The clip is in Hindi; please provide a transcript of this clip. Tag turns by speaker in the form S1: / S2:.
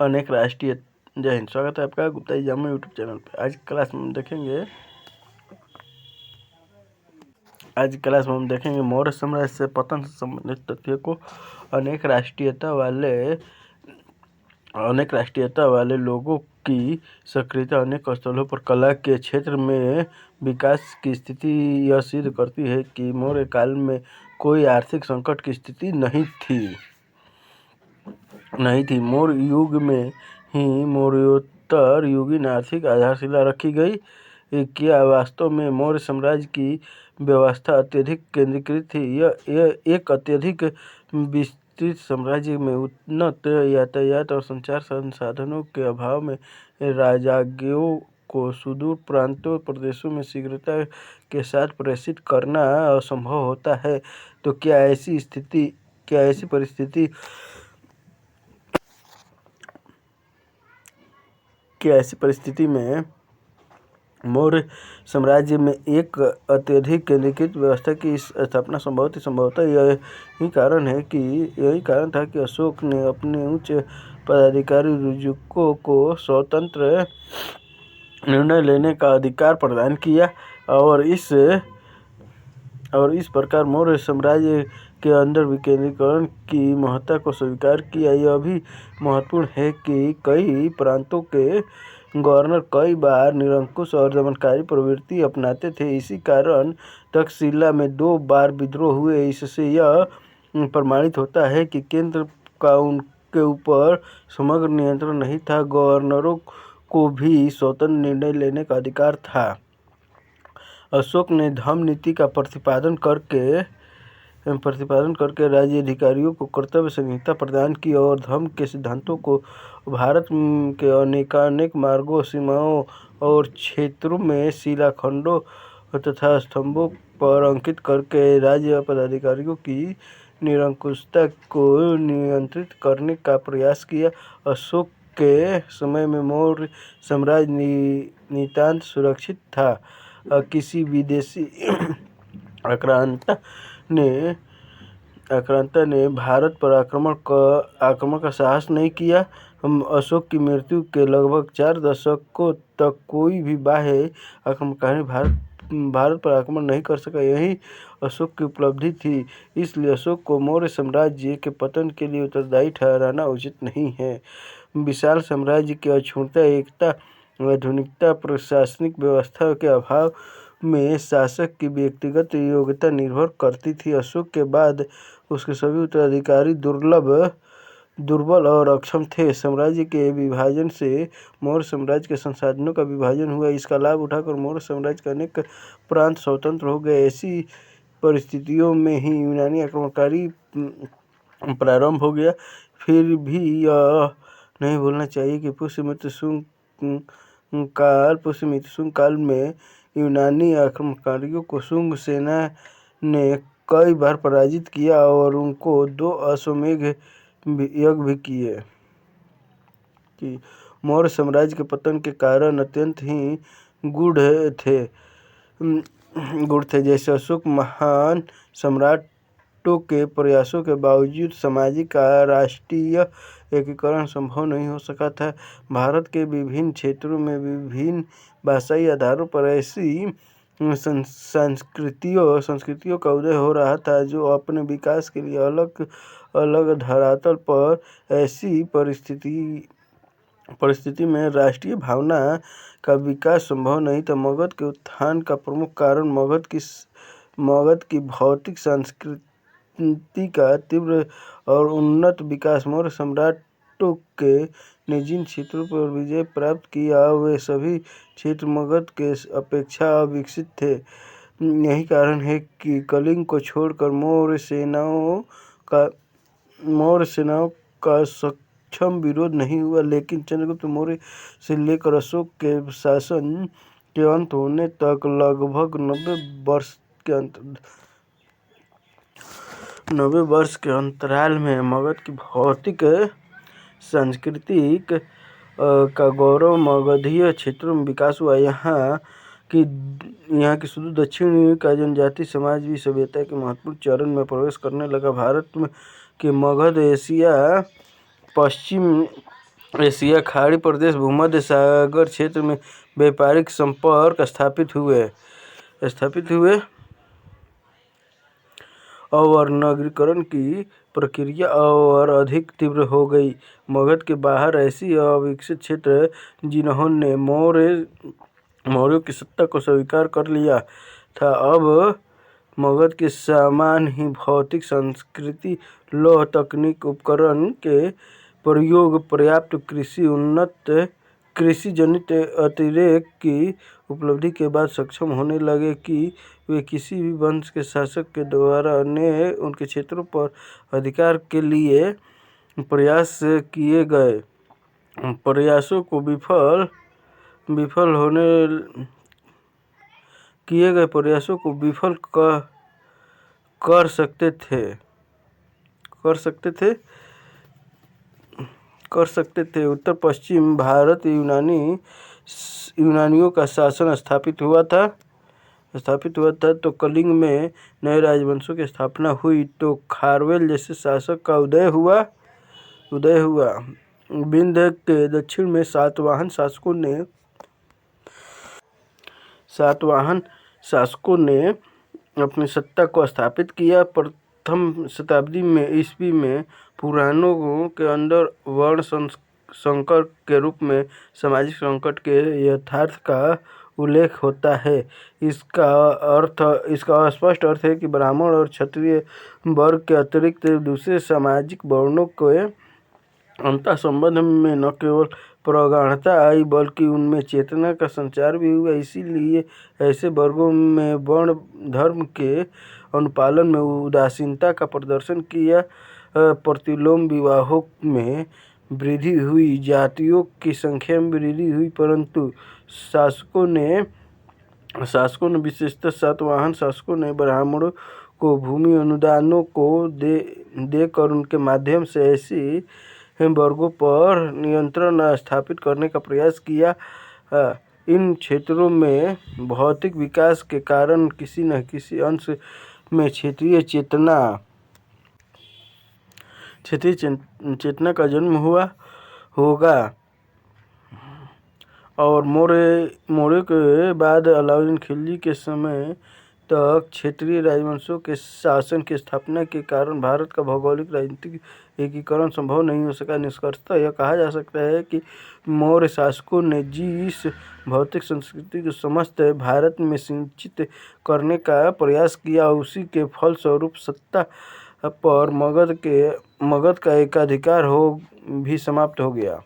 S1: अनेक राष्ट्रीय। जय हिंद। स्वागत है आपका गुप्ता जी जामुन यूट्यूब चैनल पे। आज की क्लास में हम देखेंगे मौर्य साम्राज्य से पतन से संबंधित तथ्यों को। अनेक राष्ट्रीयता वाले लोगों की सक्रियता अनेक स्थलों पर कला के क्षेत्र में विकास की स्थिति यह सिद्ध करती है कि मौर्य काल में कोई आर्थिक संकट की स्थिति नहीं थी। मौर्य युग में ही मौर्योत्तर युगीन आर्थिक आधारशिला रखी गई। क्या वास्तव में मौर्य साम्राज्य की व्यवस्था अत्यधिक केंद्रीकृत थी? यह एक अत्यधिक विस्तृत साम्राज्य में उन्नत यातायात और संचार संसाधनों के अभाव में राजज्ञों को सुदूर प्रांतों प्रदेशों में शीघ्रता के साथ प्रेषित करना असंभव होता है। तो क्या ऐसी परिस्थिति में मौर्य साम्राज्य में एक अत्यधिक केंद्रीकृत व्यवस्था की स्थापना संभवतः यही कारण था कि अशोक ने अपने उच्च पदाधिकारी रुजुकों को स्वतंत्र निर्णय लेने का अधिकार प्रदान किया और इस प्रकार मौर्य साम्राज्य के अंदर विकेंद्रीकरण की महत्ता को स्वीकार किया। यह भी महत्वपूर्ण है कि कई प्रांतों के गवर्नर कई बार निरंकुश और दमनकारी प्रवृत्ति अपनाते थे। इसी कारण तक्षशिला में 2 बार विद्रोह हुए। इससे यह प्रमाणित होता है कि केंद्र का उनके ऊपर समग्र नियंत्रण नहीं था। गवर्नरों को भी स्वतंत्र निर्णय लेने का अधिकार था। अशोक ने धम्म नीति का प्रतिपादन करके राज्य अधिकारियों को कर्तव्य संहिता प्रदान की और धम्म के सिद्धांतों को भारत के अनेकानेक मार्गों, सीमाओं और क्षेत्रों में शिलाखंडों तथा स्तंभों पर अंकित करके राज्य पदाधिकारियों की निरंकुशता को नियंत्रित करने का प्रयास किया। अशोक के समय में मौर्य साम्राज्य नितांत सुरक्षित था। किसी विदेशी आक्रांता ने भारत पर आक्रमण का साहस नहीं किया। अशोक की मृत्यु के लगभग 4 दशकों तक कोई भी बाह्य आक्रमणकारी भारत पर आक्रमण नहीं कर सका। यही अशोक की उपलब्धि थी। इसलिए अशोक को मौर्य साम्राज्य के पतन के लिए उत्तरदायी ठहराना उचित नहीं है। विशाल साम्राज्य की अक्षुण्णता, एकता, आधुनिकता, प्रशासनिक व्यवस्था के अभाव में शासक की व्यक्तिगत योग्यता निर्भर करती थी। अशोक के बाद उसके सभी उत्तराधिकारी दुर्बल और अक्षम थे। साम्राज्य के विभाजन से मौर्य साम्राज्य के संसाधनों का विभाजन हुआ। इसका लाभ उठाकर मौर्य साम्राज्य के अनेक प्रांत स्वतंत्र हो गए। ऐसी परिस्थितियों में ही यूनानी आक्रमणकारी प्रारंभ हो गया। फिर भी यह नहीं भूलना चाहिए कि पुष्यमित्र शुंग काल में यूनानी आक्रमणकारियों को शुंग सेना ने कई बार पराजित किया और उनको 2 अश्वमेध यज्ञ भी किए। मौर्य साम्राज्य के पतन के कारण अत्यंत ही गूढ़ थे। जैसे अशोक महान सम्राटों के प्रयासों के बावजूद सामाजिक राष्ट्रीय एकीकरण संभव नहीं हो सका था। भारत के विभिन्न क्षेत्रों में विभिन्न भाषाई आधारों पर ऐसी संस्कृतियों का उदय हो रहा था जो अपने विकास के लिए अलग अलग धरातल पर। ऐसी परिस्थिति में राष्ट्रीय भावना का विकास संभव नहीं था। मगध के उत्थान का प्रमुख कारण मगध की भौतिक संस्कृति का तीव्र और उन्नत विकास। मौर्य सम्राटों के ने जिन क्षेत्रों पर विजय प्राप्त किया वे सभी क्षेत्र मगध के अपेक्षा अविकसित थे। यही कारण है कि कलिंग को छोड़कर मौर्य सेनाओं का सक्षम विरोध नहीं हुआ। लेकिन चंद्रगुप्त मौर्य से लेकर अशोक के शासन के अंत होने तक लगभग 90 वर्ष के अंतराल में मगध की भौतिक सांस्कृतिक का गौरव मगधीय क्षेत्रों में विकास हुआ। यहाँ की सुदूर दक्षिण का जनजाति समाज भी सभ्यता के महत्वपूर्ण चरण में प्रवेश करने लगा। भारत के मगध एशिया, पश्चिम एशिया खाड़ी प्रदेश भूमध्य सागर क्षेत्र में व्यापारिक संपर्क स्थापित हुए और नगरीकरण की प्रक्रिया और अधिक तीव्र हो गई। मगध के बाहर ऐसी अविकसित क्षेत्र जिन्होंने मौर्यों की सत्ता को स्वीकार कर लिया था, अब मगध के समान ही भौतिक संस्कृति, लौह तकनीक, उपकरण के प्रयोग, पर्याप्त कृषि जनित अतिरेक की उपलब्धि के बाद सक्षम होने लगे कि वे किसी भी वंश के शासक के द्वारा ने उनके क्षेत्रों पर अधिकार के लिए प्रयास किए गए प्रयासों को विफल कर सकते थे। उत्तर पश्चिम भारत यूनानियों का शासन स्थापित हुआ था तो कलिंग में नए राजवंशों की स्थापना हुई तो खारवेल जैसे शासक का उदय हुआ। विंध्य के दक्षिण में सातवाहन शासकों ने अपनी सत्ता को स्थापित किया। प्रथम शताब्दी में ईस्वी में पुराणों के अंदर वर्ण संकर के रूप में सामाजिक संकट के यथार्थ का उल्लेख होता है। इसका स्पष्ट अर्थ है कि ब्राह्मण और क्षत्रिय वर्ग के अतिरिक्त दूसरे सामाजिक वर्णों के अंतर संबंध में न केवल प्रगाढ़ता आई बल्कि उनमें चेतना का संचार भी हुआ। इसीलिए ऐसे वर्गों में वर्ण धर्म के अनुपालन में उदासीनता का प्रदर्शन किया। प्रतिलोम विवाहों में वृद्धि हुई, जातियों की संख्या में वृद्धि हुई, परंतु शासकों ने विशेषतः सातवाहन शासकों ने ब्राह्मणों को भूमि अनुदानों को देकर उनके माध्यम से ऐसे वर्गों पर नियंत्रण स्थापित करने का प्रयास किया। इन क्षेत्रों में भौतिक विकास के कारण किसी न किसी अंश में क्षेत्रीय चेतना का जन्म हुआ होगा और मौर्य के बाद अलाउद्दीन खिलजी के समय तक क्षेत्रीय राजवंशों के शासन की स्थापना के कारण भारत का भौगोलिक राजनीतिक एकीकरण संभव नहीं हो सका। निष्कर्षतः यह कहा जा सकता है कि मौर्य शासकों ने जिस भौतिक संस्कृति को समस्त भारत में सिंचित करने का प्रयास किया, उसी के फलस्वरूप सत्ता पर मगध का एकाधिकार भी समाप्त हो गया।